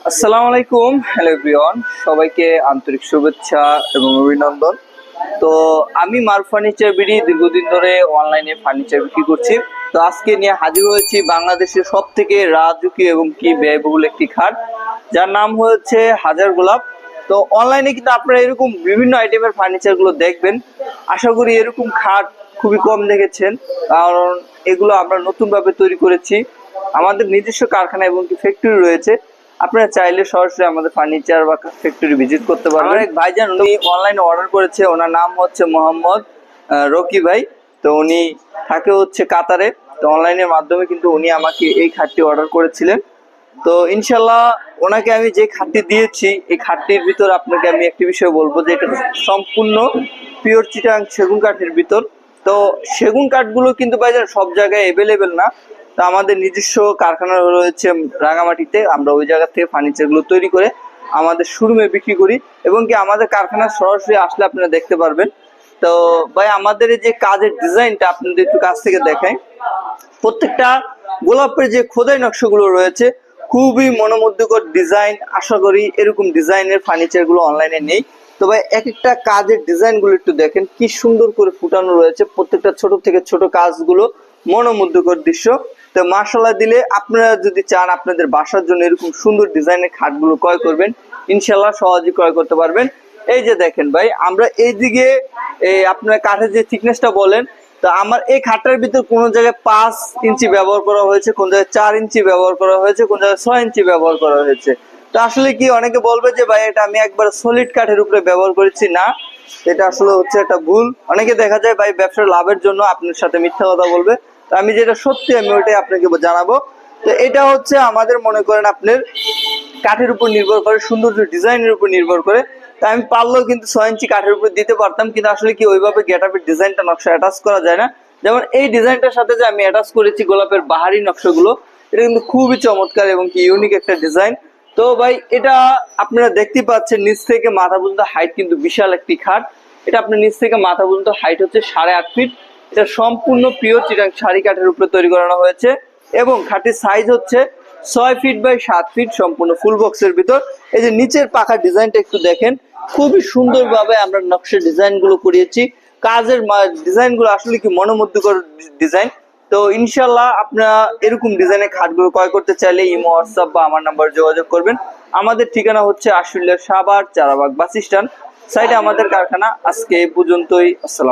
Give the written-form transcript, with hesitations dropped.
আসসালামু আলাইকুম, hello everyone, সবাইকে আন্তরিক শুভেচ্ছা এবং অভিনন্দন। তো আমি মার ফার্নিচার বিডি দীর্ঘদিন ধরে অনলাইনে ফার্নিচার বিক্রি করছি। তো আজকে নিয়ে হাজির হয়েছি বাংলাদেশের সব থেকে রাজকীয় এবং কি ব্যয়বহুল একটি খাট, যার নাম হচ্ছে হাজার গোলাপ। তো অনলাইনে কিন্তু আপনারা এরকম বিভিন্ন আইটেমের ফার্নিচার গুলো দেখবেন। আশা করি এরকম খাট খুবই কম দেখেছেন, কারণ এগুলো আমরা নতুন ভাবে তৈরি করেছি। আমাদের নিজস্ব কারখানা এবং কি ফ্যাক্টরি রয়েছে। আপনারা চাইলে সরাসরি আমাদের ফার্নিচার বা ফ্যাক্টরি ভিজিট করতে পারবেন। আমার এক ভাইজান উনি অনলাইনে অর্ডার করেছে, ওনার নাম হচ্ছে মোহাম্মদ রকি ভাই। তো উনি থাকে হচ্ছে কাতারে। তো অনলাইনের মাধ্যমে কিন্তু উনি আমাকে এই খাটটি অর্ডার করেছিলেন। তো ইনশাল্লাহ ওনাকে আমি যে খাটটি দিয়েছি, এই খাটটির ভিতর আপনাকে আমি একটি বিষয় বলবো যে এটা সম্পূর্ণ পিওর চিটাং সেগুন কাঠের ভিতর। তো সেগুন কাঠগুলো কিন্তু ভাইজান সব জায়গায় অ্যাভেলেবেল না। তো আমাদের নিজস্ব কারখানা রয়েছে রাঙামাটিতে, আমরা ওই জায়গা থেকে ফার্নিচার গুলো তৈরি করে আমাদের শোরুমে বিক্রি করি, এবং কি আমাদের কারখানা সরাসরি আসলে আপনারা দেখতে পারবেন। তো ভাই আমাদের এই যে কাজের ডিজাইনটা আপনাদের একটু কাছ থেকে দেখাই। প্রত্যেকটা গোলাপের যে খোদাই নকশাগুলো রয়েছে খুবই মনোমুগ্ধকর ডিজাইন। আশা করি এরকম ডিজাইনের ফার্নিচার গুলো অনলাইনে নেই। তো ভাই এক একটা কাজের ডিজাইন গুলো একটু দেখেন, কি সুন্দর করে ফুটানো রয়েছে। প্রত্যেকটা ছোট থেকে ছোট কাজগুলো মনোমুগ্ধকর দৃশ্য। তো মাশাআল্লাহ দিলে আপনারা যদি চান আপনাদের বাসার জন্য এরকম সুন্দর ডিজাইনের খাটগুলো ক্রয় করবেন, ইনশাল্লাহ সহজে ক্রয় করতে পারবেন। এই যে দেখেন ভাই, আমরা এইদিকে আপনার কাঠের যে থিকনেসটা বলেন, তো আমার এই খাটটার ভিতর কোন জায়গায় 5 ইঞ্চি ব্যবহার করা হয়েছে, কোন জায়গায় 4 ইঞ্চি ব্যবহার করা হয়েছে, কোন জায়গায় 6 ইঞ্চি ব্যবহার করা হয়েছে। তো আসলে কি অনেকে বলবে যে ভাই এটা আমি একবার সলিড কাঠের উপরে ব্যবহার করেছি, না, এটা আসলে হচ্ছে একটা ভুল। অনেকে দেখা যায় ভাই ব্যবসার লাভের জন্য আপনার সাথে মিথ্যা কথা বলবে। তো আমি যেটা সত্যি আমি ওইটাই আপনাকে জানাবো। তো এটা হচ্ছে আমাদের মনে করেন আপনার কাঠের উপর নির্ভর করে, সৌন্দর্য ডিজাইনের উপর নির্ভর করে। তাই আমি পারলেও কিন্তু 6 ইঞ্চি কাঠের উপর দিতে পারতাম, কিন্তু আসলে কি ওইভাবে গেটআপের ডিজাইনটা নকশা অ্যাটাচ করা যায় না। যেমন এই ডিজাইনটার সাথে যে আমি অ্যাটাচ করেছি গোলাপের বাহারি নকশাগুলো, এটা কিন্তু খুবই চমৎকার এবং কি ইউনিক একটা ডিজাইন। তো ভাই এটা আপনারা দেখতে পাচ্ছেন নিচ থেকে মাথা পর্যন্ত হাইট কিন্তু বিশাল একটি খাট। এটা আপনার নিচ থেকে মাথা পর্যন্ত হাইট হচ্ছে 8.5 ফিট। এটা সম্পূর্ণ পিওর চিটাং শাড়ি কাঠের উপরে তৈরি করানো হয়েছে, এবং খাটের সাইজ হচ্ছে 6 ফিট বাই 7 ফিট, সম্পূর্ণ ফুল বক্সের ভিতর। এই যে নিচের পাখার ডিজাইনটা একটু দেখেন, খুবই সুন্দরভাবে আমরা নকশার ডিজাইন গুলো করিয়েছি। কাজের ডিজাইন গুলো আসলে কি মনোমুগ্ধকর ডিজাইন। তো ইনশাল্লাহ আপনারা এরকম ডিজাইনের খাটগুলো ক্রয় করতে চাইলে ইমো, হোয়াটসঅ্যাপ বা আমার নাম্বার যোগাযোগ করবেন। আমাদের ঠিকানা হচ্ছে আশুলিয়া সাভার চারাবাগ বাস স্ট্যান্ড সাইডে আমাদের কারখানা। আজকে এই পর্যন্তই। আসসালাম।